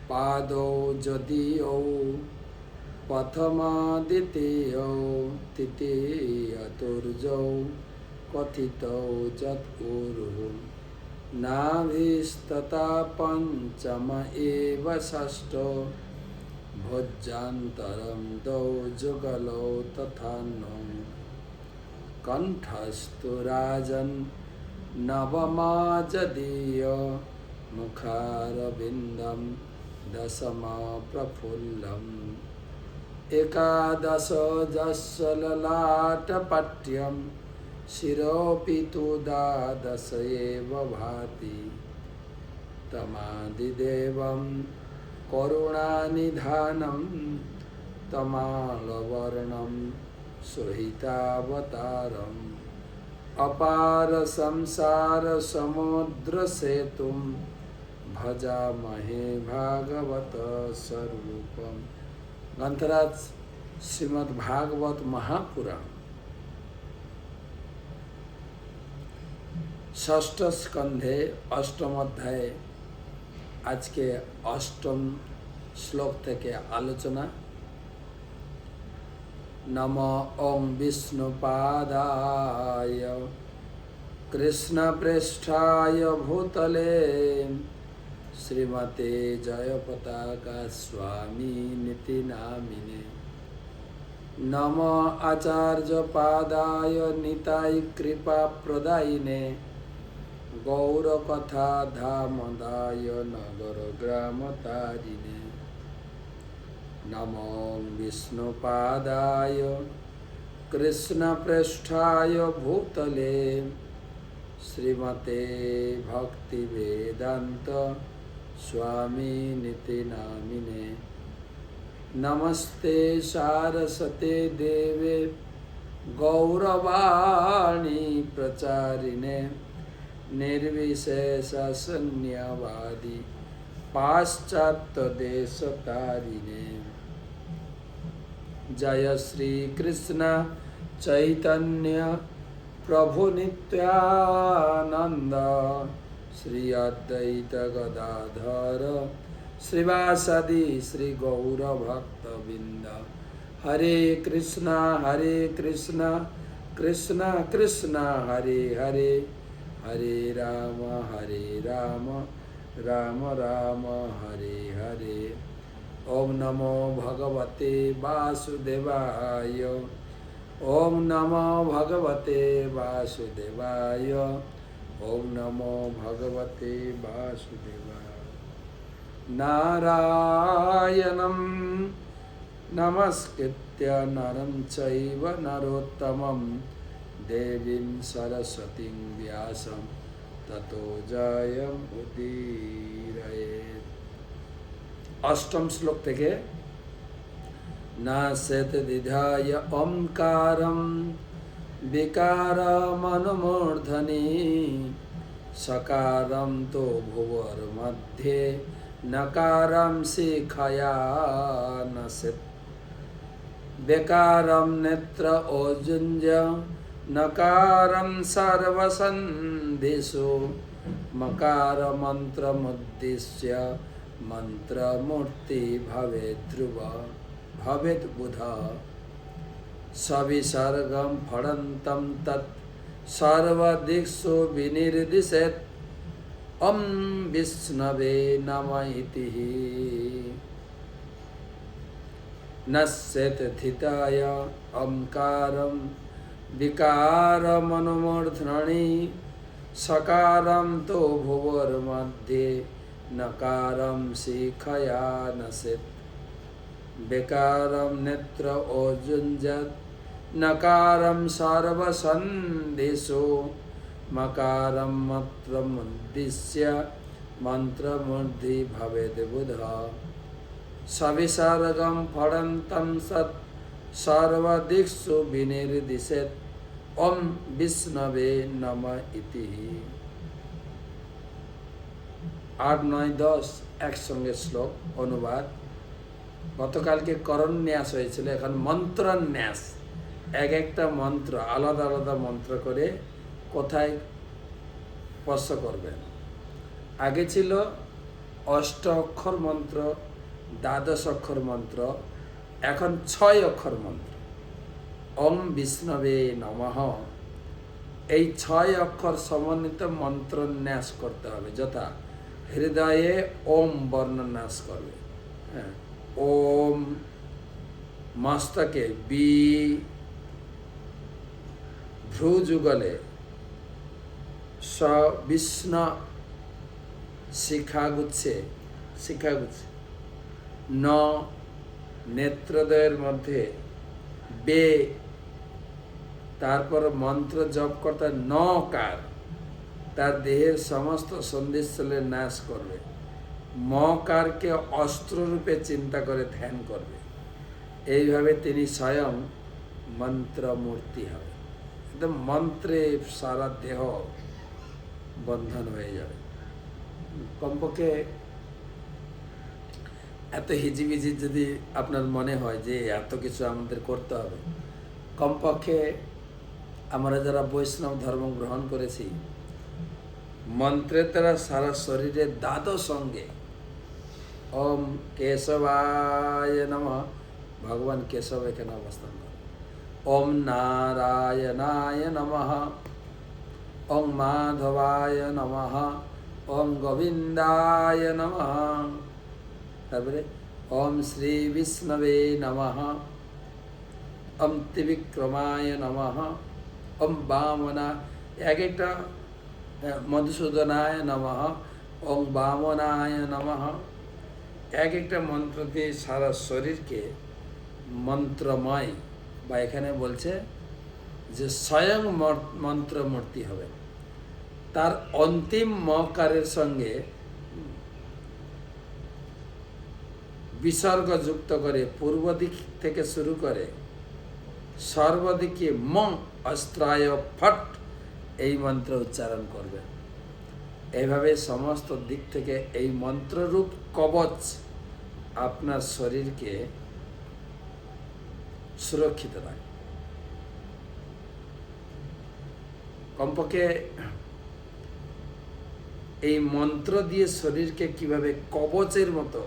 पादौ जदीयौ प्रथमा द्वितीयौ तृतीयतुर्जौ कथितौ जत्कुरु नाभिस्तथा पंचम एव षष्ठो भोज्यान्तरं द्वौ जुगलौ तथान्नौ कंठस्तु राजन् नवमा जदीय मुखारविन्दं दशमा प्रफुल्लम् एकादश जस्य ललाटपट्यं शिरोऽपि तु द्वादश एव भाति तमादिदेवं करुणानिधानं तमालवर्णं सुहितावतारम् अपार संसार समुद्र सेतुं भजामहे भागवत स्वरूपम्। ग्रंथराज श्रीमद् भागवत महापुराण षष्ठ स्कंधे अष्टम अध्याय आज के अष्टम श्लोक থেকে आलोचना। नमो ओं विष्णुपादाय कृष्णप्रेष्ठाय भूतले श्रीमते जयपताका स्वामिनिति नामिने। नमो आचार्यपादाय निताय कृपाप्रदायिने गौरकथा धामदाय नगरग्रामतारिणे। नमो विष्णुपादाय कृष्णप्रेष्ठाय भूतले श्रीमते भक्तिवेदांत स्वामिनिति नामिने। नमस्ते सारस्वते देवे गौरवाणी प्रचारिणे निर्विशेषशून्यवादी पाश्चात्यदेशतारिणे। जय श्री कृष्ण चैतन्य प्रभु नित्यानंद श्री अद्वैत गदाधर श्रीवासदि श्री गौर भक्तबिंद। हरे कृष्णा कृष्ण कृष्ण हरे हरे हरे राम राम राम हरे हरे। ओम नमो भगवते वासुदेवाय ओम नमो भगवते वासुदेवाय ओम नमो भगवते वासुदेवाय। नारायणं नमस्कृत्य नरं चैव नरोत्तमं देवीं सरस्वतीं व्यासं ततो जयमुदीरयेत्। अष्टम श्लोक থেকে नासेत दिधाय ओंकारं विकारमनुमूर्धनि सकारं तो भुवर मध्ये नकारं शिखया नसेत। बेकारं नेत्र ओजुंज नकारं सर्वसन्धिषु मकार मंत्रमुद्दिश्य मंत्रमूर्ति भवेत् ध्रुव भवेत् बुध। सविसर्गं फणन्तं तत् सर्वदिक्षु विनिर्दिशेत्। ओं विष्णवे नमः इति नश्येत् थिताय ओंकारं विकारमनुमूर्धनि सकारं तो भुवर्मध्ये नकारं शिखया नसेत्। बेकारं नेत्र ओजुंजत् नकारं सर्वसन्धिषु मकारं मंत्रमुद्दिश्य मंत्रमूर्धि भवेत् बुध। सविसर्गं फणन्तं सत् सर्वदिक्षु विनिर्दिशेत्। ओं विष्णवे नमः इति। 8, 9, 10 একসঙ্গে শ্লোক অনুবাদ। গতকালকে করণ ন্যাস হয়েছিল, এখন মন্ত্র ন্যাস। এক একটা মন্ত্র আলাদা আলাদা মন্ত্র করে কোথায় স্পর্শ করবেন। আগে ছিল অষ্ট অক্ষর মন্ত্র, দ্বাদশ অক্ষর মন্ত্র, এখন 6 অক্ষর মন্ত্র। ওম বিষ্ণবে নমঃ, এই 6 অক্ষর সমন্বিত মন্ত্রন্যাস করতে হবে। যথা হৃদয়ে ওম বর্ণন্যাস করবে, হ্যাঁ, ওম, মস্তকে বি, ভ্রু যুগলে স, বিষ্ণু, শিখাগুচ্ছে ন, নেত্রদ্বয়ের মধ্যে বে, তারপর মন্ত্র জপ করতে নকার, তার দেহের সমস্ত সন্ধিস্থলের নাশ করবে। মকারকে অস্ত্ররূপে চিন্তা করে ধ্যান করবে। এইভাবে তিনি স্বয়ং মন্ত্রমূর্তি হবে। একদম মন্ত্রে সারা দেহ বন্ধন হয়ে যাবে। কমপক্ষে এত হিজিবিজি যদি আপনার মনে হয় যে এত কিছু আমাদের করতে হবে, কমপক্ষে আমরা যারা বৈষ্ণব ধর্ম গ্রহণ করেছি, মন্ত্রের দ্বারা সারা শরীরের দ্বাদশ সঙ্গে ওম কেশবায় নমঃ, ভগবান কেশব এখানে অবস্থান করে। ওম নারায়ণায় নমঃ, ওম মাধবায় নমঃ, ওম গোবিন্দায় নমঃ, তারপরে ওম শ্রী বিষ্ণবে নমঃ, ওম ত্রিবিক্রমায় নমঃ, ওম বামনা, এক একটা মধুসূদনায় নমঃ, ওম বামনায় নমঃ, এক একটা মন্ত্র দিয়ে সারা শরীরকে মন্ত্রময়, বা এখানে বলছে যে স্বয়ং মন্ত্রমূর্তি হবে। তার অন্তিম মকারের সঙ্গে বিসর্গ যুক্ত করে পূর্ব দিক থেকে শুরু করে সর্বদিকে ম অস্ত্রায় ফট এই মন্ত্র উচ্চারণ করবে। এইভাবে সমস্ত দিক থেকে এই মন্ত্ররূপ কবচ আপনার শরীরকে সুরক্ষিত রাখে। কমপক্ষে এই মন্ত্র দিয়ে শরীরকে কিভাবে কবচের মতো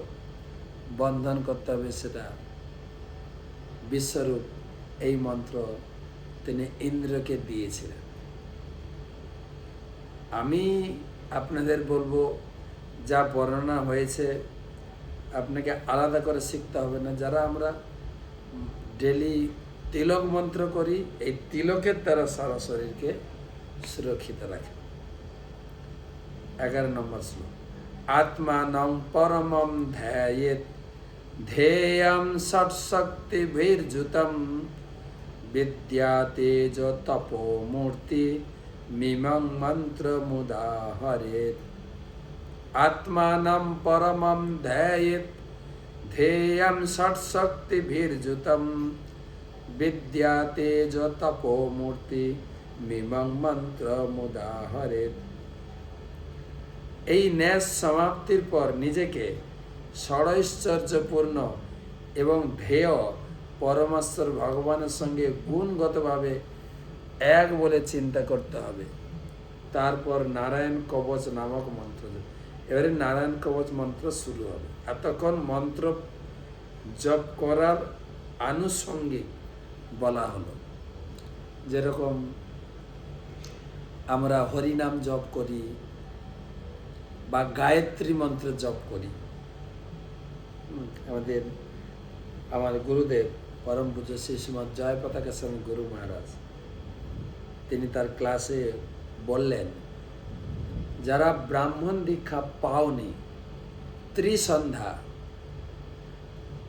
বন্ধন করতে হবে সেটা বিশ্বরূপ এই মন্ত্র তিনি ইন্দ্রকে দিয়েছিলেন। আমি আপনাদের বলবো, যা বর্ণনা হয়েছে আপনাকে আলাদা করে শিখতে হবে না। যারা আমরা ডেলি তিলক মন্ত্র করি, এই তিলকের দ্বারা সারা শরীরকে সুরক্ষিত রাখে। 11 নম্বর শ্লোক। আত্মানং পরমম ধ্যায়েত ধ্যেয়ং ষটশক্তিভির্যুতম বিদ্যা তেজ তপো মূর্তি মিমং মন্ত্রমুদাহরেৎ। আত্মানং পরমম ধ্যায়েত ধ্যেয়ং ষটশক্তিভির্যুতম বিদ্যা তেজ তপো মূর্তি মিমং মন্ত্রমুদাহরেৎ। এই ন্যাস সমাপ্তির পর নিজেকে ষড়ৈশ্বর্যপূর্ণ এবং ধ্যেয় পরমেশ্বর ভগবানের সঙ্গে গুণগতভাবে এক বলে চিন্তা করতে হবে। তারপর নারায়ণ কবচ নামক মন্ত্র, এবারে নারায়ণ কবচ মন্ত্র শুরু হবে। এতক্ষণ মন্ত্র জপ করার আনুষঙ্গিক বলা হলো। যেরকম আমরা হরিনাম জপ করি বা গায়ত্রী মন্ত্র জপ করি। আমার গুরুদেব পরম পূজ্য শ্রী শ্রীমৎ জয় পতাকা স্বামী গুরু মহারাজ, তিনি তার ক্লাসে বললেন, যারা ব্রাহ্মণ দীক্ষা পাওনি, ত্রিসন্ধ্যা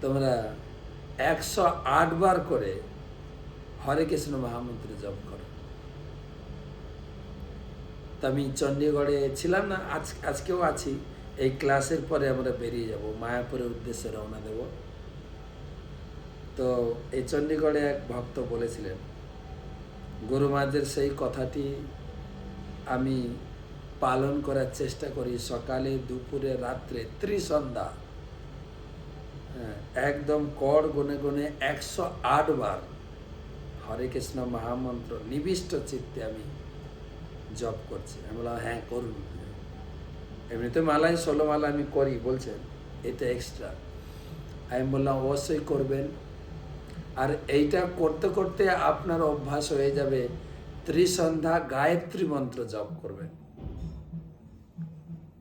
তোমরা 108 বার করে হরে কৃষ্ণ মহামন্ত্র জপ করো। তা আমি চণ্ডীগড়ে ছিলাম না, আজকেও আছি। এই ক্লাসের পরে আমরা বেরিয়ে যাব, মায়াপুরের উদ্দেশ্যে রওনা দেব। তো এই চণ্ডীগড়ে এক ভক্ত বলেছিলেন, গুরু মহারাজের সেই কথাটি আমি পালন করার চেষ্টা করি। সকালে, দুপুরে, রাত্রে, ত্রিসন্ধ্যা একদম কর গুনে গুনে 108 বার হরে কৃষ্ণ মহামন্ত্র নিবিষ্ট চিত্তে আমি জপ করছি। আমি বললাম, হ্যাঁ করুন। এমনিতে মালাই 16 মালা আমি করি বলছেন, এটা এক্সট্রা। আমি বললাম অবশ্যই করবেন। আর এইটা করতে করতে আপনার অভ্যাস হয়ে যাবে ত্রিসন্ধ্যা গায়ত্রী মন্ত্র জপ করবেন।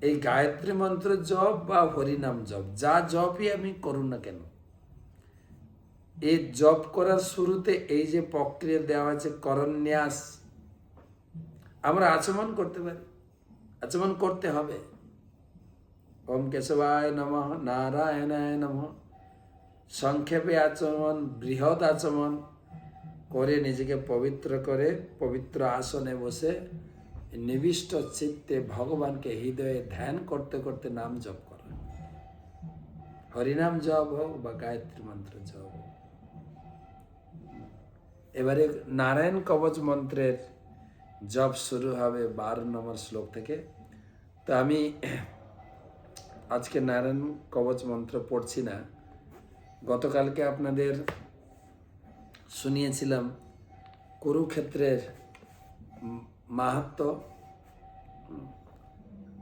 এই গায়ত্রী মন্ত্র জপ বা হরিনাম জপ, যা জপই আমি করুন না কেন, এই জপ করার শুরুতে এই যে প্রক্রিয়া দেওয়া আছে করন্যাস, আমরা আচমন করতে পারি, আচমন করতে হবে। ওম কেশবায় নমঃ, নারায়ণায় নমঃ, সংক্ষেপে আচমন, বৃহৎ আচমন করে নিজেকে পবিত্র করে পবিত্র আসনে বসে নিবিষ্ট চিত্তে ভগবানকে হৃদয়ে ধ্যান করতে করতে নাম জপ করা, হরিনাম জপ হোক বা গায়ত্রী মন্ত্র জপ হোক। এবারে নারায়ণ কবচ মন্ত্রের জপ শুরু হবে 12 নম্বর শ্লোক থেকে। তো আমি আজকে নারায়ণ কবচ মন্ত্র পড়ছি না। গতকালকে আপনাদের শুনিয়েছিলাম কুরুক্ষেত্রের মাহাত্ম্য,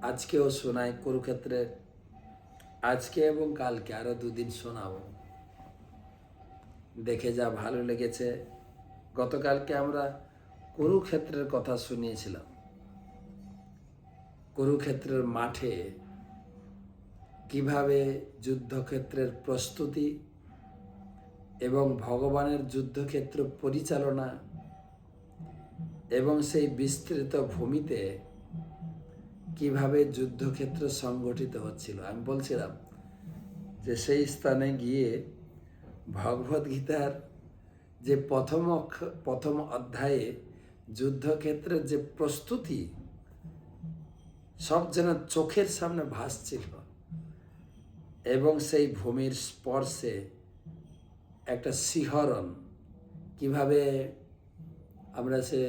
আজকেও শোনাই কুরুক্ষেত্রের, আজকে এবং কালকে আরো 2 দিন শোনাবো। দেখে যা ভালো লেগেছে। গতকালকে আমরা কুরুক্ষেত্রের কথা শুনিয়েছিলাম, কুরুক্ষেত্রের মাঠে কিভাবে যুদ্ধক্ষেত্রের প্রস্তুতি এবং ভগবানের যুদ্ধক্ষেত্র পরিচালনা এবং সেই বিস্তৃত ভূমিতে কিভাবে যুদ্ধক্ষেত্র সংগঠিত হচ্ছিল। আমি বলছিলাম যে সেই স্থানে গিয়ে ভগবদ্গীতার যে প্রথম অধ্যায়ে যুদ্ধক্ষেত্রের যে প্রস্তুতি সব যেন চোখের সামনে ভাসছিল, এবং সেই ভূমির স্পর্শে একটা শিহরণ, কিভাবে আমরা সে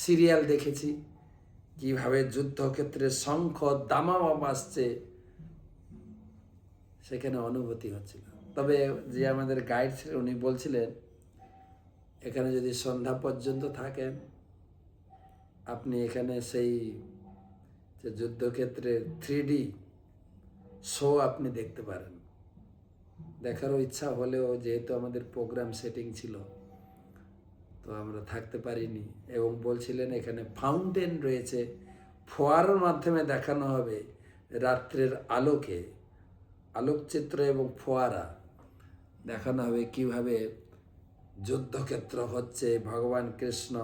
সিরিয়াল দেখেছি, কিভাবে যুদ্ধক্ষেত্রে শঙ্খ দামামা বাজছে, সেখানে অনুভূতি হচ্ছিল। তবে যে আমাদের গাইড ছিলেন উনি বলছিলেন এখানে যদি সন্ধ্যা পর্যন্ত থাকেন আপনি এখানে সেই যে যুদ্ধক্ষেত্রের 3D শো আপনি দেখতে পারেন। দেখারও ইচ্ছা হলেও যেহেতু আমাদের প্রোগ্রাম সেটিং ছিল তো আমরা থাকতে পারিনি। এবং বলছিলেন এখানে ফাউন্টেন রয়েছে, ফোয়ারার মাধ্যমে দেখানো হবে রাত্রের আলোকে, আলোকচিত্র এবং ফোয়ারা দেখানো হবে কিভাবে যুদ্ধক্ষেত্র হচ্ছে, ভগবান কৃষ্ণ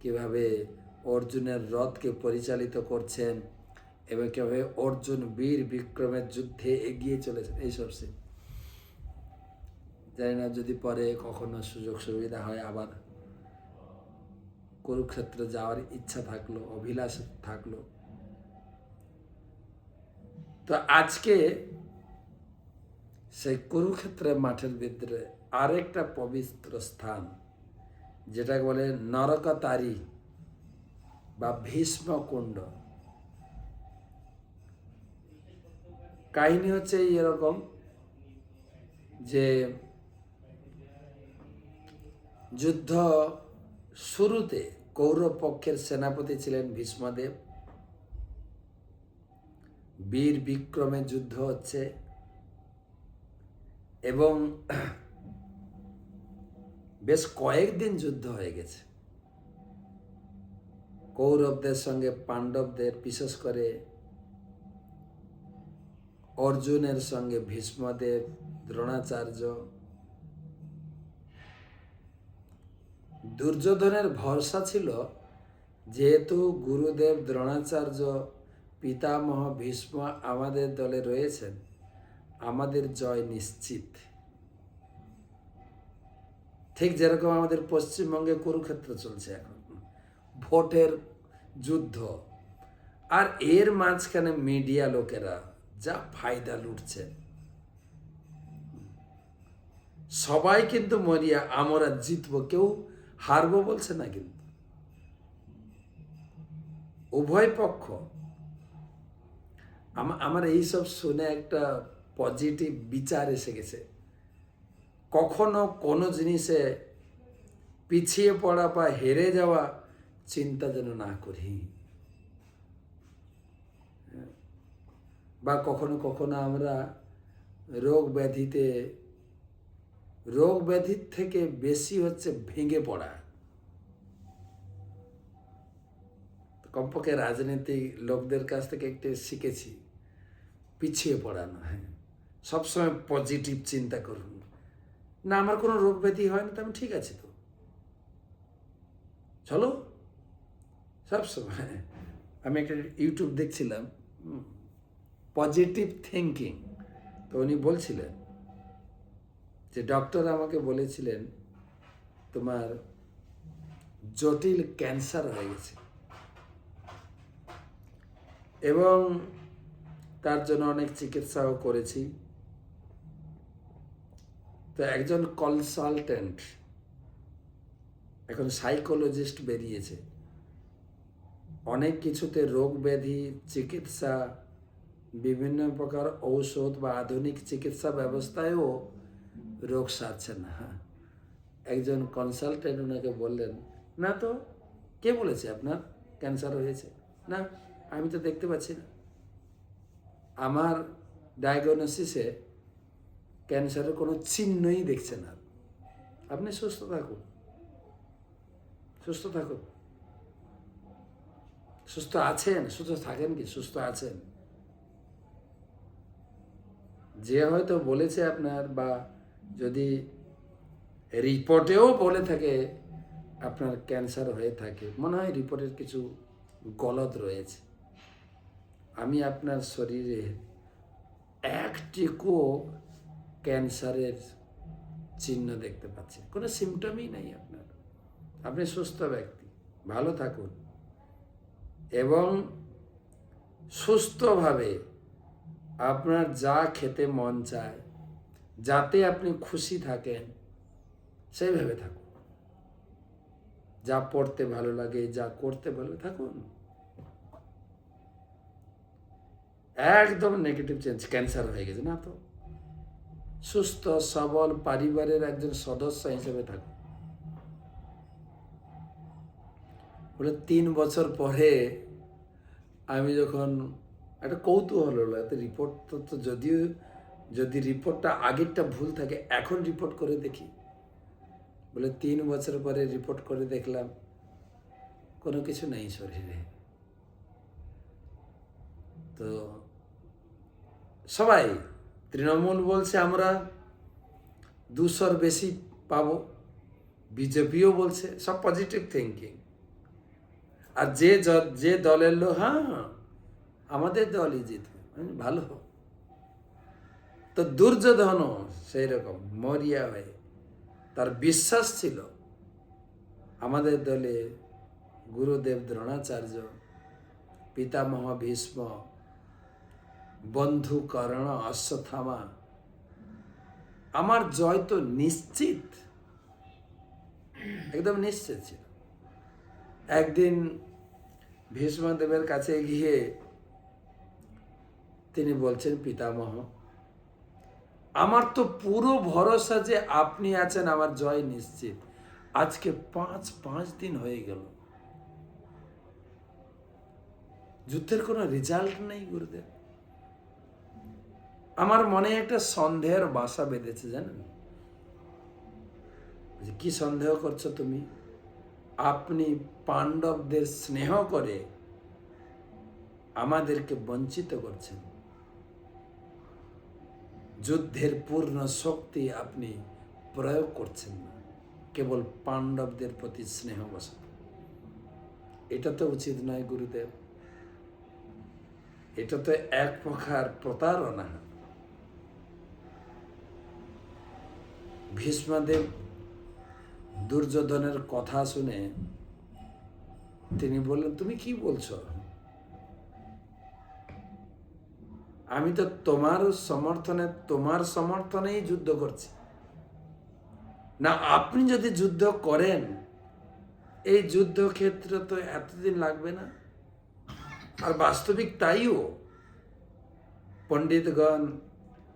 কিভাবে অর্জুনের রথকে পরিচালিত করছেন এবং কিভাবে অর্জুন বীর বিক্রমের যুদ্ধে এগিয়ে চলেছেন। এইসব সিন জানি না, যদি পরে কখনো সুযোগ সুবিধা হয় আবার কুরুক্ষেত্র যাওয়ার ইচ্ছা থাকলো, অভিলাষ থাকলো। তো আজকে সেই কুরুক্ষেত্রের মাঠের ভিতরে আরেকটা পবিত্র স্থান, যেটাকে বলে নরকতারি বা ভীষ্মকুণ্ড। কাহিনী হচ্ছে এরকম যে যুদ্ধ শুরুতে কৌরব পক্ষের সেনাপতি ছিলেন ভীষ্মদেব, বীর বিক্রমে যুদ্ধ হচ্ছে এবং বেশ কয়েকদিন যুদ্ধ হয়ে গেছে। কৌরবদের সঙ্গে পাণ্ডবদের, বিশেষ করে অর্জুনের সঙ্গে ভীষ্মদেব, দ্রোণাচার্য, দুর্যোধনের ভরসা ছিল যেহেতু গুরুদেব দ্রোণাচার্য, পিতামহ ভীষ্ম আমাদের দলে রয়েছেন, আমাদের জয় নিশ্চিত। ঠিক যেরকম আমাদের পশ্চিমবঙ্গে কুরুক্ষেত্র চলছে এখন, ভোটের যুদ্ধ, আর এর মাঝখানে মিডিয়া লোকেরা যা ফায়দা লুটছে। সবাই কিন্তু মরিয়া আমরা জিতবো, কেউ হারবো বলছে না, কিন্তু উভয় পক্ষ। আমার এইসব শুনে একটা পজিটিভ বিচার এসে গেছে। কখনো কোনো জিনিসে পিছিয়ে পড়া বা হেরে যাওয়া চিন্তা যেন না করি। বা কখনো কখনো আমরা রোগ ব্যাধির থেকে বেশি হচ্ছে ভেঙে পড়া। কমপক্ষে রাজনীতিক লোকদের কাছ থেকে একটু শিখেছি পিছিয়ে পড়া না, হ্যাঁ, সবসময় পজিটিভ চিন্তা করুন। না আমার কোনো রোগ ব্যাধি হয় না, তো আমি ঠিক আছি, তো চলো সবসময়। আমি একটা ইউটিউব দেখছিলাম, পজিটিভ থিঙ্কিং, তো উনি বলছিলেন যে ডক্টর আমাকে বলেছিলেন তোমার জটিল ক্যান্সার হয়ে গেছে এবং তার জন্য অনেক চিকিৎসাও করেছি। তো একজন কনসালটেন্ট, এখন সাইকোলজিস্ট বেরিয়েছে, অনেক কিছুতে রোগ ব্যাধি চিকিৎসা, বিভিন্ন প্রকার ঔষধ বা আধুনিক চিকিৎসা ব্যবস্থায়ও রোগ সারছে না। একজন কনসালটেন্ট ওনাকে বললেন, না তো কে বলেছে আপনার ক্যান্সার হয়েছে? না আমি তো দেখতে পাচ্ছি না, আমার ডায়াগনোসিসে ক্যান্সারের কোনো চিহ্নই দেখছে না। আপনি সুস্থ থাকুন, সুস্থ থাকুন, সুস্থ আছেন, সুস্থ থাকেন কি সুস্থ আছেন? যে হয়তো বলেছে আপনার, বা যদি রিপোর্টেও বলে থাকে আপনার ক্যান্সার হয়ে থাকে, মনে হয় রিপোর্টের কিছু গলদ রয়েছে। আমি আপনার শরীরে একটিকো ক্যান্সারের চিহ্ন দেখতে পাচ্ছি, কোনো সিমটমই নেই আপনার। আপনি সুস্থ ব্যক্তি, ভালো থাকুন এবং সুস্থভাবে আপনার যা খেতে মন চায়, যাতে আপনি খুশি থাকেন সেইভাবে থাকুন। যা পড়তে ভালো লাগে, যা করতে ভালো থাকুন। একদম নেগেটিভ চেঞ্জ, ক্যান্সার হয়ে গেছে না তো, সুস্থ সবল পরিবারের একজন সদস্য হিসেবে থাকুন। বলে 3 বছর পরে আমি যখন একটা কৌতূহল হলো, এত রিপোর্ট তো যদিও যদি রিপোর্টটা আগেরটা ভুল থাকে, এখন রিপোর্ট করে দেখি। বলে 3 বছর পরে রিপোর্ট করে দেখলাম কোনো কিছু নেই শরীরে। তো সবাই, তৃণমূল বলছে আমরা 200-র বেশি পাবো, বিজেপিও বলছে, সব পজিটিভ থিঙ্কিং। আর যে দলের লোক, হ্যাঁ আমাদের দলই জিতবে, ভালো। তো দুর্যোধনও সেই রকম মরিয়া হয়ে, তার বিশ্বাস ছিল আমাদের দলে গুরুদেব দ্রোণাচার্য, পিতামহ ভীষ্ম, বন্ধু কর্ণ, অশ্বত্থামা, আমার জয় তো নিশ্চিত, একদম নিশ্চিত ছিল। একদিন ভীষ্মদেবের কাছে গিয়ে তিনি বলছেন, পিতামহ আমার তো পুরো ভরসা যে আপনি আছেন, আমার জয় নিশ্চিত। আজকে 5 দিন হয়ে গেল, যুদ্ধের কোনো রেজাল্ট নেই গুরুদেব। আমার মনে একটা সন্দেহের বাসা বেঁধেছে, জানেন? কি সন্দেহ করছো তুমি? আপনি পাণ্ডবদের স্নেহ করে আমাদেরকে বঞ্চিত করছেন, যুদ্ধের পূর্ণ শক্তি আপনি প্রয়োগ করছেন না, কেবল পাণ্ডবদের প্রতি স্নেহবশত। এটা তো উচিত নয় গুরুদেব, এটা তো এক প্রকার প্রতারণা। ভীষ্মদেব দুর্যোধনের কথা শুনে তিনি বললেন, তুমি কি বলছো? আমি তো তোমার সমর্থনেই যুদ্ধ করছি না। আপনি যদি যুদ্ধ করেন, এই যুদ্ধক্ষেত্র তো এতদিন লাগবে না। আর বাস্তবিক তাইও, পণ্ডিতগণ,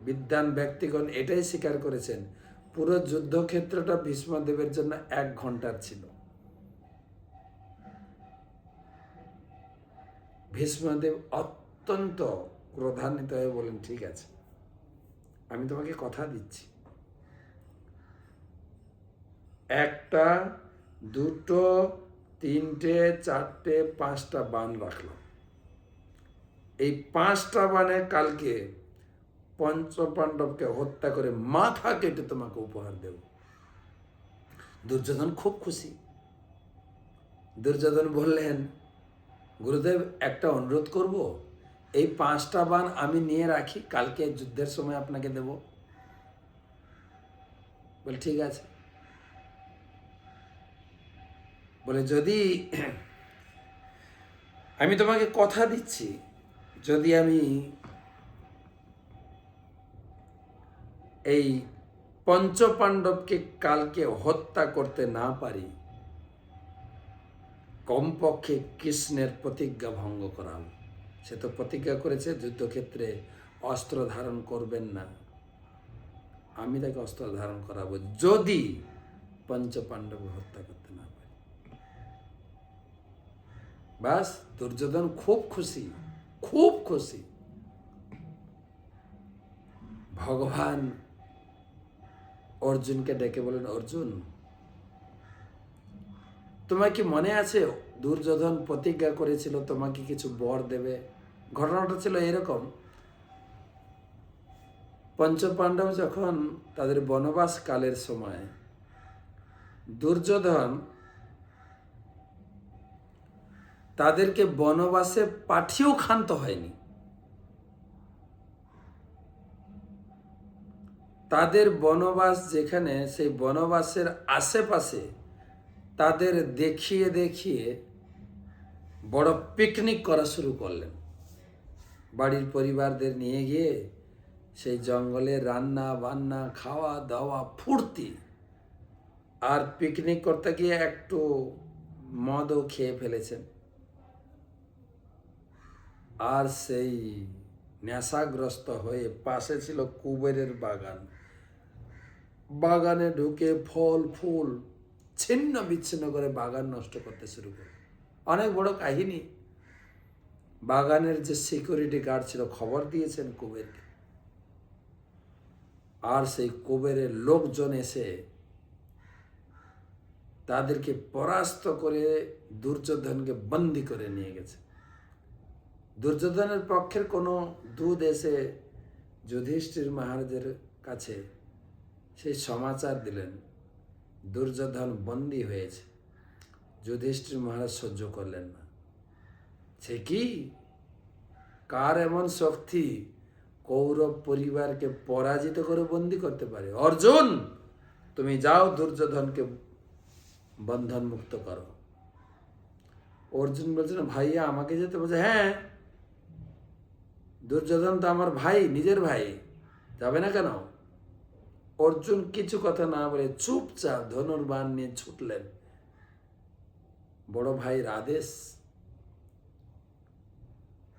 বিদ্বান ব্যক্তিগণ এটাই স্বীকার করেছেন, পুরো যুদ্ধক্ষেত্রটা ভীষ্মদেবের জন্য 1 ঘন্টার ছিল। ভীষ্মদেব অত্যন্ত ক্রোধান্বিত হয়ে বলেন, ঠিক আছে, আমি তোমাকে কথা দিচ্ছি, একটা, দুটো, তিনটে, চারটে, পাঁচটা বান রাখলাম। এই পাঁচটা বানে কালকে পঞ্চপাণ্ডবকে হত্যা করে মাথা কেটে তোমাকে উপহার দেব। দুর্যোধন খুব খুশি। দুর্যোধন বললেন, গুরুদেব একটা অনুরোধ করব, এই পাঁচটা বান আমি নিয়ে রাখি, কালকে যুদ্ধের সময় আপনাকে দেব। বলে ঠিক আছে। বলে যদি আমি তোমাকে কথা দিচ্ছি, যদি আমি এই পঞ্চপাণ্ডবকে কালকে হত্যা করতে না পারি, কমপক্ষে কৃষ্ণের প্রতিজ্ঞা ভঙ্গ করাম। সে তো প্রতিজ্ঞা করেছে যুদ্ধক্ষেত্রে অস্ত্র ধারণ করবেন না, আমি তাকে অস্ত্র ধারণ করাবো যদি পঞ্চপাণ্ডব হত্যা করতে না পারি। বাস, দুর্যোধন খুব খুশি, খুব খুশি। ভগবান অর্জুনকে ডেকে বলেন, অর্জুন, তোমার কি মনে আছে দুর্যোধন প্রতিজ্ঞা করেছিল তোমাকে কিছু বর দেবে? ঘটনাটা ছিল এরকম, পঞ্চপাণ্ডব যখন তাদের বনবাস কালের সময় দুর্যোধন তাদেরকে বনবাসে পাঠিয়েও ক্ষান্ত হয়নি। তাদের বনবাস যেখানে, সেই বনবাসের আশেপাশে তাদের দেখিয়ে দেখিয়ে বড় পিকনিক করা শুরু করলেন। বাড়ির পরিবারদের নিয়ে গিয়ে সেই জঙ্গলে রান্না বান্না, খাওয়া দাওয়া, ফুর্তি। আর পিকনিক করতে গিয়ে একটু মদও খেয়ে ফেলেছেন। আর সেই নেশাগ্রস্ত হয়ে পাশে ছিল কুবেরের বাগান, বাগানে ঢুকে ফল ফুল ছিন্ন বিচ্ছিন্ন করে বাগান নষ্ট করতে শুরু করে। অনেক বড় কাহিনী। বাগানের যে সিকিউরিটি গার্ড ছিল খবর দিয়েছেন কুবেরকে, আর সেই কুবেরের লোকজন এসে তাদেরকে পরাস্ত করে দুর্যোধনকে বন্দি করে নিয়ে গেছে। দুর্যোধনের পক্ষের কোনো দূত এসে যুধিষ্ঠির মহারাজের কাছে সেই সমাচার দিলেন, দুর্যোধন বন্দী হয়েছে। যুধিষ্ঠির মহারাজ সহ্য করলেন না। সে কি, কার এমন শক্তি কৌরব পরিবারকে পরাজিত করে বন্দী করতে পারে? অর্জুন, তুমি যাও দুর্যোধনকে বন্ধন মুক্ত করো। অর্জুন বলছেন, ভাইয়া আমাকে যেতে বলছে? হ্যাঁ, দুর্যোধন তো আমার ভাই, নিজের ভাই, যাবে না কেন? অর্জুন কিছু কথা না বলে চুপচাপ ধনুর্বাণ নিয়ে ছুটলেন। বড় ভাইয়ের আদেশ,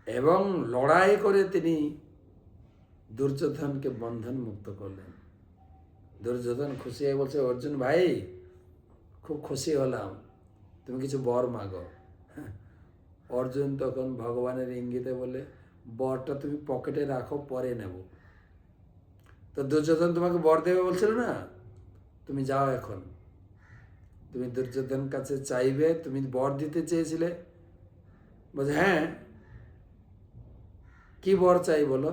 এবং লড়াই করে তিনি দুর্যোধনকে বন্ধন মুক্ত করলেন। দুর্যোধন খুশি হয়ে বলছে, অর্জুন ভাই, খুব খুশি হলাম, তুমি কিছু বর মাগো। অর্জুন তখন ভগবানের ইঙ্গিতে বলে, বরটা তুমি পকেটে রাখো, পরে নেব। তো দুর্যোধন তোমাকে বর দেবে বলছিল না, তুমি যাও এখন, তুমি দুর্যোধন কাছে চাইবে, তুমি বর দিতে চেয়েছিলে। বলছে, হ্যাঁ, কি বর চাই বলো?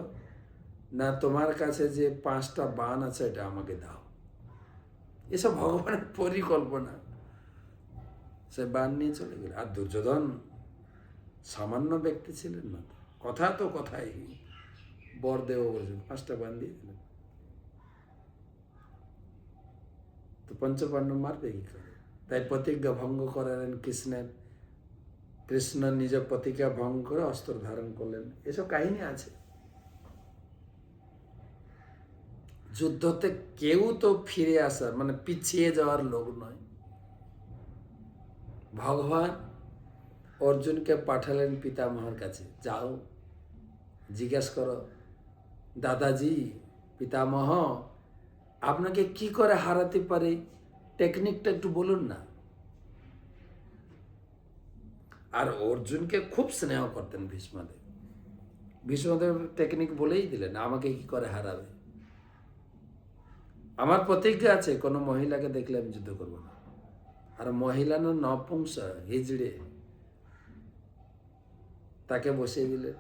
না, তোমার কাছে যে 5টা বান আছে এটা আমাকে দাও। এসব ভগবানের পরিকল্পনা। সে বান নিয়ে চলে গেল। আর দুর্যোধন সামান্য ব্যক্তি ছিলেন না, কথা তো কথাই, বর দেব বলছেন, 5টা বান দিয়ে দিলেন। তো পঞ্চপাণ্ডব মারবে কি করে? তাই প্রতিজ্ঞা ভঙ্গ করালেন কৃষ্ণের। কৃষ্ণ নিজ প্রতিজ্ঞা ভঙ্গ করে অস্ত্র ধারণ করলেন। এসব কাহিনী আছে। যুদ্ধতে কেউ তো ফিরে আসার মানে পিছিয়ে যাওয়ার লোক নয়। ভগবান অর্জুনকে পাঠালেন পিতামহর কাছে, যাও জিজ্ঞেস করো, দাদাজি, পিতামহ আপনাকে কি করে হারাতে পারে, টেকনিকটা একটু বলুন না। আর অর্জুনকে খুব স্নেহ করতেন ভীষ্মদেব। ভীষ্মদেব টেকনিক বলেই দিলেন, আমাকে কি করে হারাবে। আমার প্রতিজ্ঞা আছে, কোনো মহিলাকে দেখলে আমি যুদ্ধ করবো না। আর মহিলা না নপুংস, হিজড়ে, তাকে বসিয়ে দিলেন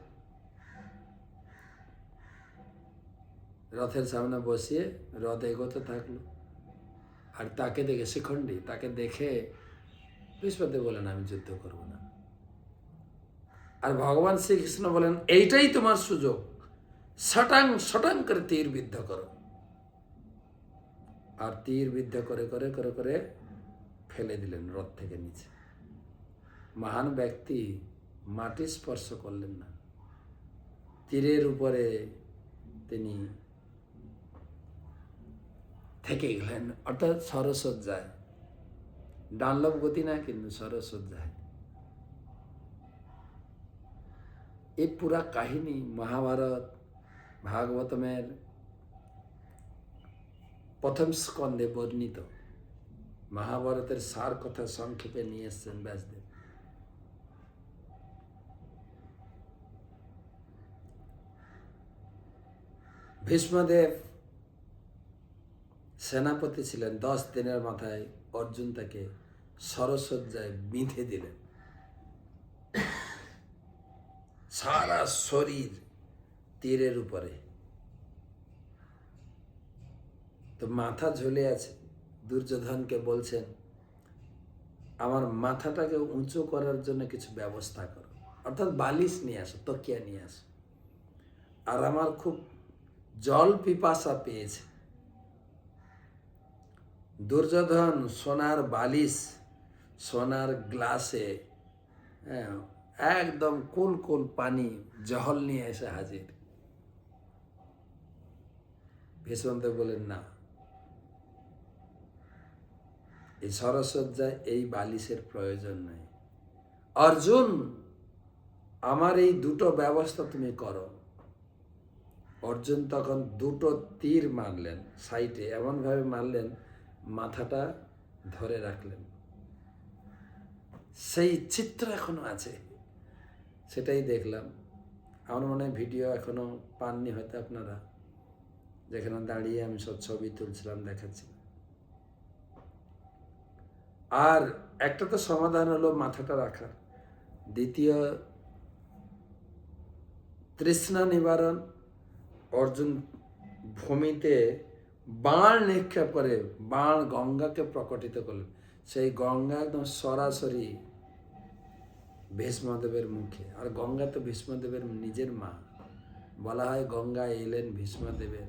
রথের সামনে, বসিয়ে রথ এগোতে থাকলো। আর তাকে দেখে, শিখণ্ডী, তাকে দেখে ভীষ্মদেব বলেন আমি যুদ্ধ করব না। আর ভগবান শ্রীকৃষ্ণ বলেন এইটাই তোমার সুযোগ, শটাং শটাং করে তীর বিদ্ধ করো। আর তীর বিদ্ধ করে করে করে করে ফেলে দিলেন রথ থেকে নিচে। মহান ব্যক্তি মাটি স্পর্শ করলেন না, তীরের উপরে তিনি থেকে গেলেন, অর্থাৎ সরসজ্জায়। ডানলভ গতি না, কিন্তু সরসজ্জায়। এই পুরা কাহিনী মহাভারত ভাগবতমের প্রথম স্কন্ধে বর্ণিত। মহাভারতের সার কথা সংক্ষেপে নিয়ে এসছেন ব্যাসদেব। ভীষ্মদেব সেনাপতি ছিলেন, 10 দিনের মাথায় অর্জুন তাকে সরসজ্জায় বিঁধে দিলেন। সারা শরীর তীরের উপরে, তো মাথা ঝুলে আছে। দুর্যোধনকে বলছেন আমার মাথাটাকে উঁচু করার জন্য কিছু ব্যবস্থা করো, অর্থাৎ বালিশ নিয়ে আসো, তকিয়া নিয়ে আসো। আর আমার খুব জল পিপাসা পেয়েছে। দুর্যোধন সোনার বালিশ, সোনার গ্লাসে একদম কুল কুল পানি, জল নিয়ে এসে হাজির। ভীষ্মদেব বলেন না, এই সরসজ্জায় এই বালিশের প্রয়োজন নেই। অর্জুন, আমার এই দুটো ব্যবস্থা তুমি করো। অর্জুন তখন দুটো তীর মারলেন সাইডে, এমনভাবে মারলেন মাথাটা ধরে রাখলেন। সেই চিত্র এখনো আছে, সেটাই দেখলাম। আমার মনে হয় ভিডিও এখনো পাননি হয়তো আপনারা, যেখানে দাঁড়িয়ে আমি সব ছবি তুলছিলাম, দেখাচ্ছি। আর একটা তো সমাধান হলো মাথাটা রাখার, দ্বিতীয় তৃষ্ণা নিবারণ। অর্জুন ভূমিতে বাণ নিক্ষেপ করে, বাণ গঙ্গাকে প্রকটিত করলেন। সেই গঙ্গা একদম সরাসরি ভীষ্মদেবের মুখে। আর গঙ্গা তো ভীষ্মদেবের নিজের মা। বলা হয় গঙ্গা এলেন ভীষ্মদেবের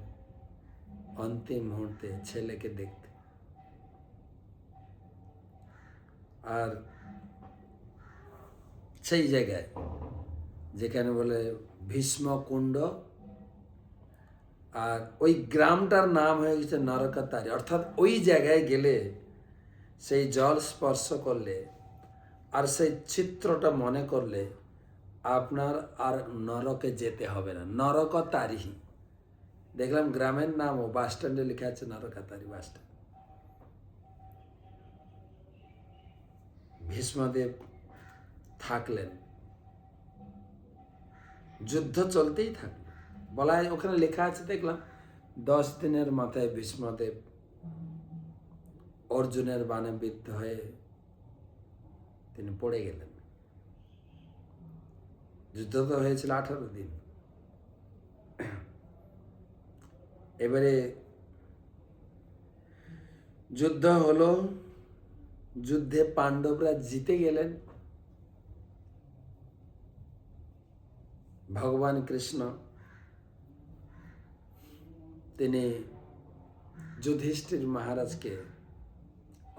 অন্তিম মুহূর্তে ছেলেকে দেখতে। আর সেই জায়গায় যেখানে বলে ভীষ্মকুণ্ড, আর ওই গ্রামটার নাম হয়ে গেছে নরকাতারি। অর্থাৎ ওই জায়গায় গেলে, সেই জল স্পর্শ করলে, আর সেই চিত্রটা মনে করলে আপনার আর নরকে যেতে হবে না। নরকতারিহি। দেখলাম গ্রামের নামও বাস স্ট্যান্ডে লেখা আছে নরকাতারি বাস স্ট্যান্ড। ভীষ্মদেব থাকলেন, যুদ্ধ চলতেই থাকলো। বলা হয় ওখানে লেখা আছে, দেখলাম 10 দিনের মাথায় ভীষ্মদেব অর্জুনের বাণে বিদ্ধ হয়ে তিনি পড়ে গেলেন। যুদ্ধ তো হয়েছিল 18 দিন। এবারে যুদ্ধ হলো, যুদ্ধে পাণ্ডবরা জিতে গেলেন। ভগবান কৃষ্ণ তিনি যুধিষ্ঠির মহারাজকে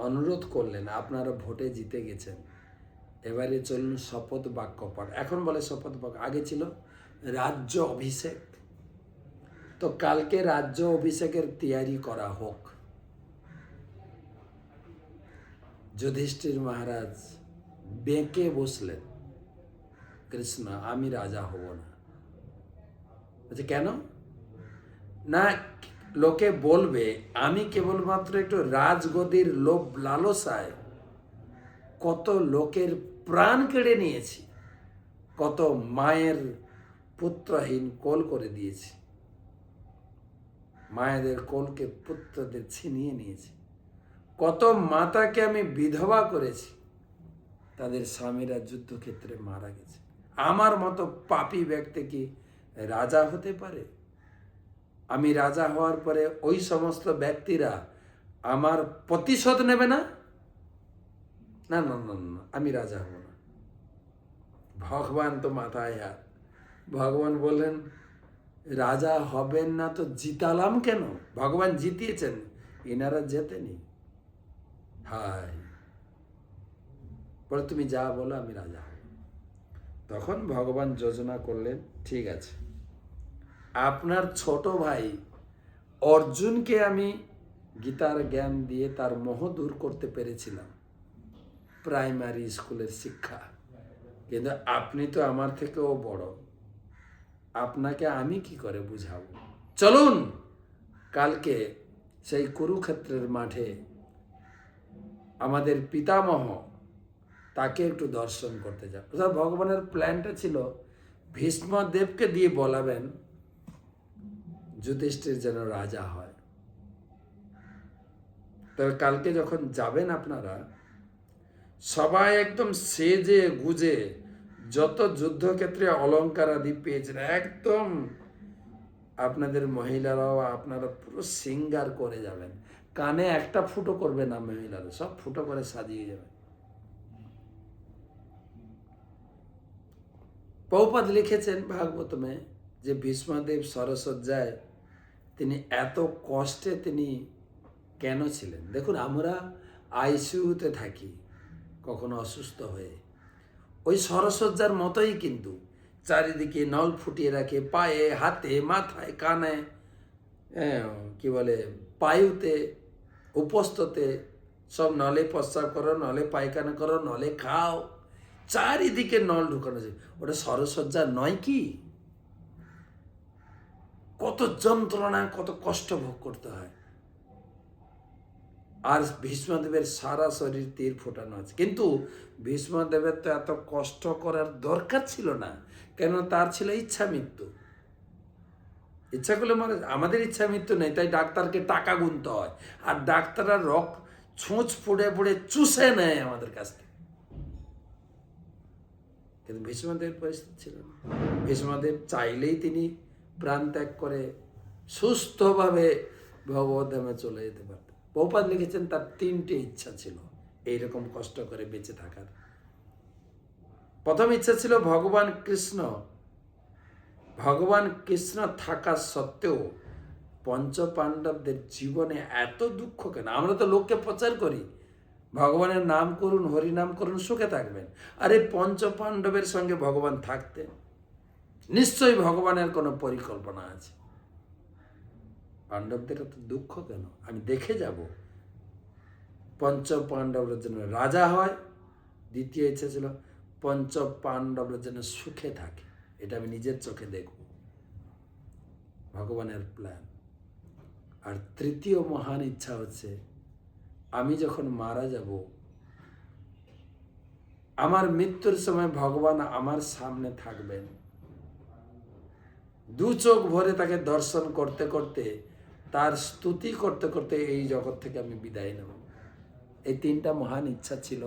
অনুরোধ করলেন, আপনারা ভোটে জিতে গেছেন, এবারে চলুন শপথ বাক্য পাঠ। এখন বলে শপথ বাক্য, আগে ছিল রাজ্য অভিষেক। তো কালকে রাজ্য অভিষেকের তৈরি করা হোক। যুধিষ্ঠির মহারাজ বেঁকে বসলেন, কৃষ্ণ আমি রাজা হব না। বলছে কেন? না, লোকে বলবে আমি কেবলমাত্র একটু রাজগদির লোভ লালসায় কত লোকের প্রাণ কেড়ে নিয়েছি, কত মায়ের পুত্রহীন কোল করে দিয়েছি, মায়েদের কোলকে পুত্রদের ছিনিয়ে নিয়েছি। কত মাতাকে আমি বিধবা করেছি, তাদের স্বামীরা যুদ্ধক্ষেত্রে মারা গেছে। আমার মতো পাপী ব্যক্তি কি রাজা হতে পারে? আমি রাজা হওয়ার পরে ওই সমস্ত ব্যক্তিরা আমার প্রতিশোধ নেবে না? না না না না, আমি রাজা হব না। ভগবান তো মাথায় হাত। ভগবান বললেন, রাজা হবেন না তো জিতালাম কেন? ভগবান জিতিয়েছেন, এনারা জেতেনি। হায়, পরে তুমি যা বলো, আমি রাজা হব। তখন ভগবান যোজনা করলেন, ঠিক আছে, আপনার ছোট ভাই অর্জুনকে আমি গীতার জ্ঞান দিয়ে তার মোহ দূর করতে পেরেছিলাম, প্রাইমারি স্কুলের শিক্ষা, কিন্তু আপনি তো আমার থেকেও বড়, আপনাকে আমি কি করে বুঝাবো? চলুন কালকে সেই কুরুক্ষেত্রের মাঠে আমাদের পিতামহ তাকে একটু দর্শন করতে যাব। ভগবানের প্ল্যানটা ছিল ভীষ্মদেবকে দিয়ে বলাবেন যুধিষ্ঠির যেন রাজা হয়। তবে কালকে যখন যাবেন আপনারা সবাই একদম সেজে গুজে, যত যুদ্ধক্ষেত্রে অলংকার আদি পেয়েছেন, একদম আপনাদের মহিলারাও আপনারা পুরো সিঙ্গার করে যাবেন। কানে একটা ফুটো করবে না মহিলারা, সব ফুটো করে সাজিয়ে যাবেন। প্রভুপাদ লিখেছেন ভাগবতমে যে ভীষ্মদেব সরসজ্জায় তিনি এত কষ্টে তিনি কেন ছিলেন। দেখুন, আমরা আইসিইউতে থাকি কখনো অসুস্থ হয়ে, ওই সরসজ্জার মতোই কিন্তু চারিদিকে নল ফুটিয়ে রাখে, পায়ে, হাতে, মাথায়, কানে, কি বলে, পায়ুতে, উপস্থতে, সব নলে প্রস্রাব করো, নলে পায়খানা করো, নলে খাও, চারিদিকে নল ঢুকানো যায়। ওটা সরসজ্জা নয় কি? কত যন্ত্রণা, কত কষ্ট ভোগ করতে হয়। আর ভীষ্মদেবের সারা শরীর তীর ফোটানো আছে, কিন্তু ভীষ্মদেবের তো এত কষ্ট করার দরকার ছিল না, কেন তার ছিল ইচ্ছা মৃত্যু। ইচ্ছা করলে মানে আমাদের ইচ্ছা মৃত্যু নেই, তাই ডাক্তারকে টাকা গুনতে হয়, আর ডাক্তাররা ছুঁচ ফুড়ে ফুড়ে চুষে নেয় আমাদের কাছ থেকে। কিন্তু ভীষ্মদেবের পরিস্থিতি ছিল না। ভীষ্মদেব চাইলেই তিনি প্রাণ ত্যাগ করে সুস্থভাবে ভগবদ্ধামে চলে যেতে পারতেন। প্রভুপাদ লিখেছেন তার 3টে ইচ্ছা ছিল এইরকম কষ্ট করে বেঁচে থাকার। প্রথম ইচ্ছা ছিল ভগবান কৃষ্ণ থাকা সত্ত্বেও পঞ্চপাণ্ডবদের জীবনে এত দুঃখ কেন? আমরা তো লোককে প্রচার করি ভগবানের নাম করুন, হরিনাম করুন, সুখে থাকবেন। আর এই পঞ্চপাণ্ডবের সঙ্গে ভগবান থাকতেন, নিশ্চয়ই ভগবানের কোনো পরিকল্পনা আছে। পাণ্ডবদের এত দুঃখ কেন? আমি দেখে যাব পঞ্চপাণ্ডবরা যেন রাজা হয়। দ্বিতীয় ইচ্ছা ছিল পঞ্চপাণ্ডবরা যেন সুখে থাকে, এটা আমি নিজের চোখে দেখব, ভগবানের প্ল্যান। আর তৃতীয় মহান ইচ্ছা হচ্ছে আমি যখন মারা যাব, আমার মৃত্যুর সময় ভগবান আমার সামনে থাকবেন, 2 চোখ ভরে তাকে দর্শন করতে করতে, তার স্তুতি করতে করতে এই জগৎ থেকে আমি বিদায় নেব। এই 3টা মহান ইচ্ছা ছিল।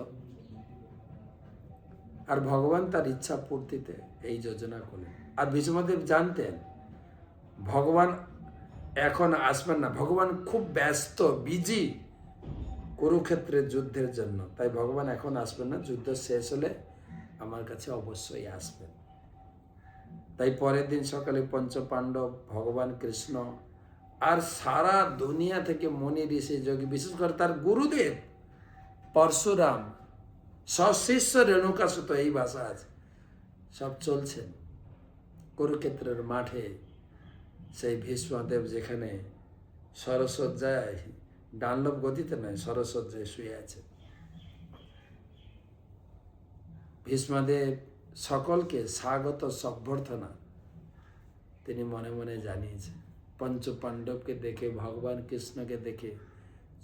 আর ভগবান তার ইচ্ছা পূর্তিতে এই যোজনা করলেন। আর ভীষ্মদেব জানতেন ভগবান এখন আসবেন না, ভগবান খুব ব্যস্ত, বিজি কুরুক্ষেত্রের যুদ্ধের জন্য, তাই ভগবান এখন আসবেন না, যুদ্ধ শেষ হলে আমার কাছে অবশ্যই আসবেন। তাই পরের দিন সকালে পঞ্চপাণ্ডব, ভগবান কৃষ্ণ আর সারা দুনিয়া থেকে মুনি ঋষি যোগী, বিশেষ করে তার গুরুদেব পরশুরাম, সশিষ্য রেণুকাসুত, এই ভাষা আছে, সব চলছেন কুরুক্ষেত্রের মাঠে। সেই ভীষ্মদেব যেখানে সরসজ্জায়, ডানলভ গতিতে নয়, সরসজ্জায় শুয়ে আছে। ভীষ্মদেব সকলকে স্বাগত সম্বর্ধনা তিনি মনে মনে জানিয়েছেন। পঞ্চপাণ্ডবকে দেখে, ভগবান কৃষ্ণকে দেখে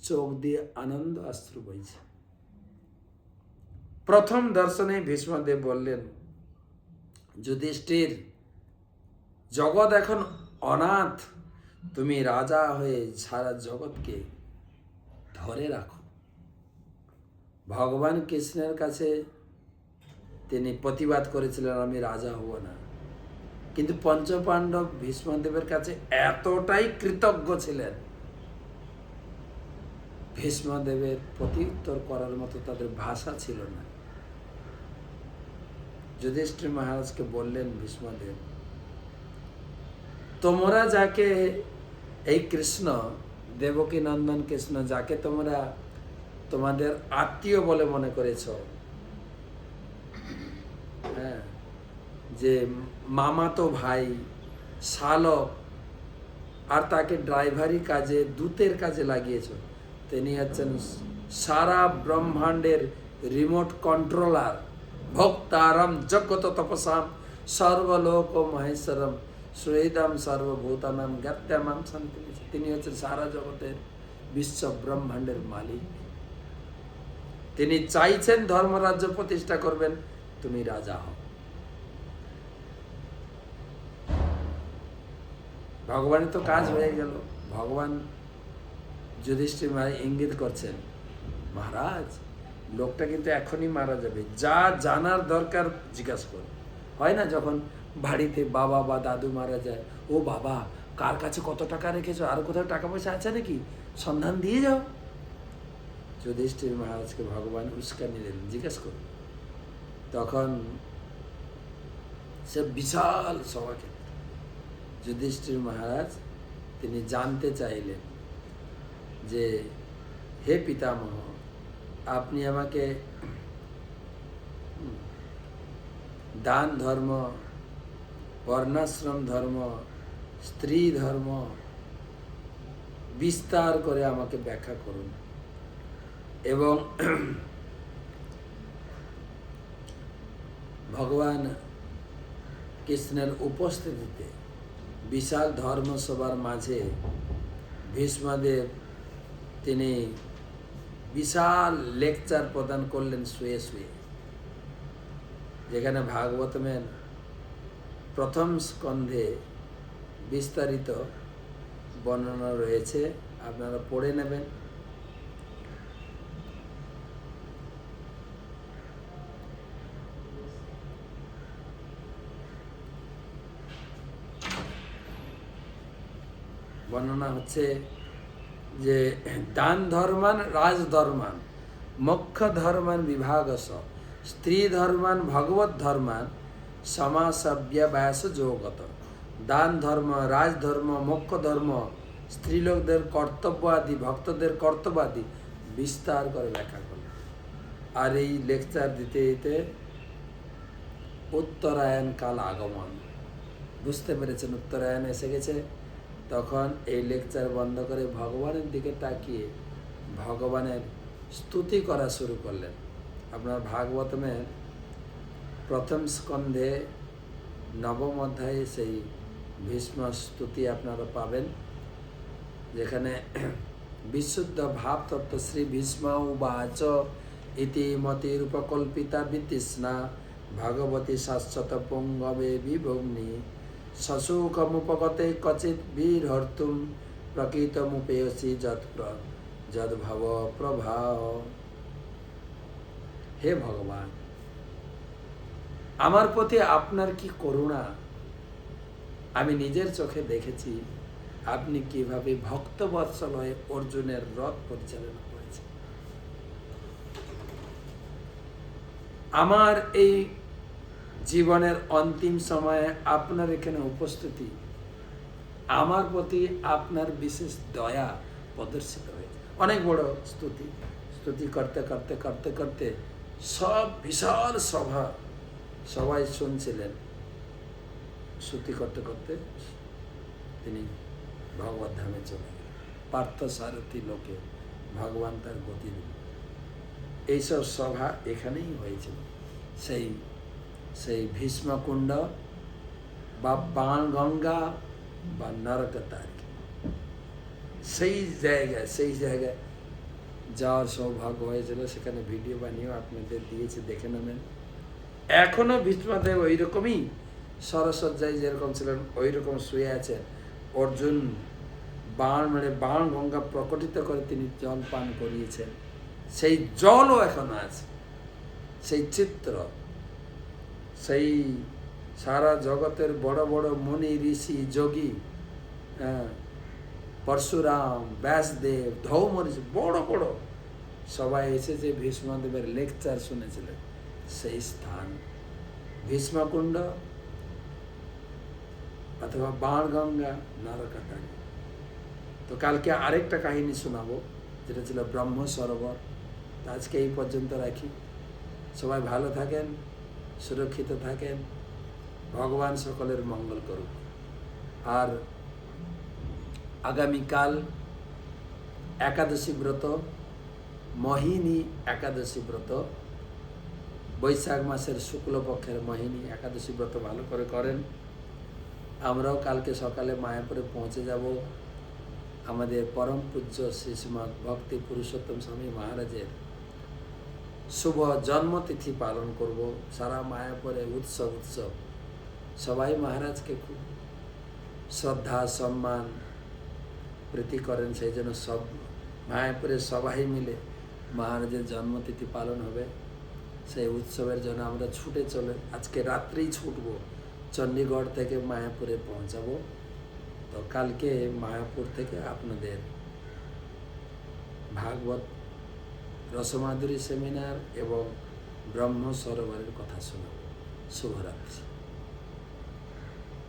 চোখ দিয়ে আনন্দ অশ্রু বইছে। প্রথম দর্শনে ভীষ্মদেব বললেন, যুধিষ্ঠির, জগৎ এখন অনাথ, তুমি রাজা হয়ে সারা জগৎকে ধরে রাখো। ভগবান কৃষ্ণের কাছে তিনি প্রতিবাদ করেছিলেন আমি রাজা হব না, কিন্তু পঞ্চপাণ্ডব ভীষ্মদেবের কাছে এতটাই কৃতজ্ঞ ছিলেন, ভীষ্মদেবের প্রত্যুত্তর করার মতো তাদের ভাষা ছিল না। যুধিষ্ঠির মহারাজকে বললেন ভীষ্মদেব, তোমরা যাকে এই কৃষ্ণ, দেবকী নন্দন কৃষ্ণ, যাকে তোমরা তোমাদের আত্মীয় বলে মনে করেছ, হ্যাঁ, যে মামাতো ভাই, শালক, আর তাকে ড্রাইভারি কাজে, দূতের কাজে লাগিয়েছ, তিনি হচ্ছেন সারা ব্রহ্মাণ্ডের রিমোট কন্ট্রোলার, ভক্তারম জগত তপসাম সর্বলোক মহেশ্বরম সুহৃদম সর্বভূতানাম জ্ঞাত্যামাম শান্তি। তিনি হচ্ছেন সারা জগতের বিশ্ব ব্রহ্মাণ্ডের মালিক। তিনি চাইছেন ধর্মরাজ্য প্রতিষ্ঠা করবেন, তুমি রাজা হও। ভগবানের তো কাজ হয়ে গেল। ভগবান যুধিষ্ঠির মহারাজ ইঙ্গিত করছেন, মহারাজ লোকটা কিন্তু এখনই মারা যাবে, যা জানার দরকার জিজ্ঞাসা করো। হয় না যখন বাড়িতে বাবা বা দাদু মারা যায়, ও বাবা কার কাছে কত টাকা রেখেছো, আর কোথাও টাকা পয়সা আছে নাকি, সন্ধান দিয়ে যাও। যুধিষ্ঠির মহারাজকে ভগবান উস্কানি দিলেন, জিজ্ঞাসা করুন। তখন সে বিশাল সভাকে যুধিষ্ঠির মহারাজ তিনি জানতে চাইলেন যে হে পিতামহ, আপনি আমাকে দান ধর্ম, বর্ণাশ্রম ধর্ম, স্ত্রী ধর্ম বিস্তার করে আমাকে ব্যাখ্যা করুন, এবং ভগবান কৃষ্ণের উপস্থিতিতে বিশাল ধর্মসভার মাঝে ভীষ্মদেব তিনি বিশাল লেকচার প্রদান করলেন শুয়ে শুয়ে, যেখানে ভাগবতমের প্রথম স্কন্ধে বিস্তারিত বর্ণনা রয়েছে, আপনারা পড়ে নেবেন। বর্ণনা হচ্ছে যে দান ধর্মান রাজধর্মান মোক্ষ ধর্মান বিভাগস স্ত্রী ধর্মান ভগবত ধর্মান সমাসব্য ব্যাস যোগত। দান ধর্ম, রাজধর্ম, মোক্ষ ধর্ম, স্ত্রীলোকদের কর্তব্য আদি, ভক্তদের কর্তব্য আদি বিস্তার করে ব্যাখ্যা করল। আর এই লেকচার দিতে দিতে উত্তরায়ণ কাল আগমন, বুঝতে পেরেছেন উত্তরায়ণ এসে গেছে। তখন এই লেকচার বন্ধ করে ভগবানের দিকে তাকিয়ে ভগবানের স্তুতি করা শুরু করলেন। আপনার ভাগবতমের প্রথম স্কন্ধে নবম অধ্যায়ে সেই ভীষ্ম স্তুতি আপনারা পাবেন, যেখানে বিশুদ্ধ ভাবতত্ত্ব শ্রী ভীষ্ম উবাচ ইতি মতিরূপকল্পিতা বিতৃষ্ণা ভগবতী শাশ্বত পুঙ্গবে বিভগ্নি শশুকমুপগতে কচিৎ বীরহর্তুম প্রকৃতমুপেয়সি যদ্ভব প্রভাব। হে ভগবান, আমার প্রতি আপনার কি করুণা! আমি নিজের চোখে দেখেছি আপনি কিভাবে ভক্তবৎসল হয়ে অর্জুনের রথ পরিচালনা করেছেন। আমার এই জীবনের অন্তিম সময়ে আপনার এখানে উপস্থিতি, আমার প্রতি আপনার বিশেষ দয়া প্রদর্শিত হয়েছে। অনেক বড় স্তুতি করতে করতে করতে করতে সব বিশাল সভা, সবাই শুনছিলেন। স্তুতি করতে করতে তিনি ভগবত ধামে চলে গেলেন। পার্থ সারথী লোকে ভগবান তার গতি দিল। এইসব সভা এখানেই হয়েছিল, সেই ভীষ্মকুণ্ড বা বাণগঙ্গা বা নরকতারিণী, সেই জায়গায় যাওয়ার সৌভাগ্য হয়েছিল। সেখানে ভিডিও বানিয়েও আপনাদের দিয়েছে, দেখে নেবেন। এখনো ভীষ্মদেব ওই রকমই সরসজ্জায় যেরকম ছিলেন ওই রকম শুয়ে আছেন। অর্জুন বাণ মেরে বাণ গঙ্গা প্রকটিত করে তিনি জল পান করিয়েছেন, সেই জলও এখনো আছে, সেই চিত্র, সেই সারা জগতের বড় বড় মুনি ঋষি যোগী, পরশুরাম, ব্যাসদেব, ধৌমঋষি, বড় বড় সবাই এসেছে ভীষ্মদেবের লেকচার শুনেছিলেন। সেই স্থান ভীষ্মকুণ্ড অথবা বাণগঙ্গা নরকাটারি। তো কালকে আরেকটা কাহিনী শোনাবো, যেটা ছিল ব্রহ্ম সরোবর। আজকে এই পর্যন্ত রাখি। সবাই ভালো থাকেন, সুরক্ষিত থাকেন, ভগবান সকলের মঙ্গল করুক। আর আগামীকাল একাদশী ব্রত, মোহিনী একাদশী ব্রত, বৈশাখ মাসের শুক্লপক্ষের মোহিনী একাদশী ব্রত ভালো করে করেন। আমরাও কালকে সকালে মায়াপুরে পৌঁছে যাব। আমাদের পরম পূজ্য শ্রীশ্রীমৎ ভক্তি পুরুষোত্তম স্বামী মহারাজের শুভ জন্মতিথি পালন করব। সারা মায়াপুরে উৎসব। সবাই মহারাজকে খুব শ্রদ্ধা সম্মান প্রীতি করেন, সেই জন্য সব মায়াপুরে সবাই মিলে মহারাজের জন্মতিথি পালন হবে। সেই উৎসবের জন্য আমরা ছুটে চলে আজকে রাত্রেই ছুটব, চণ্ডীগড় থেকে মায়াপুরে পৌঁছাবো। তো কালকে মায়াপুর থেকে আপনাদের ভাগবত রসমাধুরী সেমিনার এবং ব্রহ্ম সরোবরের কথা শোনাব। শুভরাত্রি।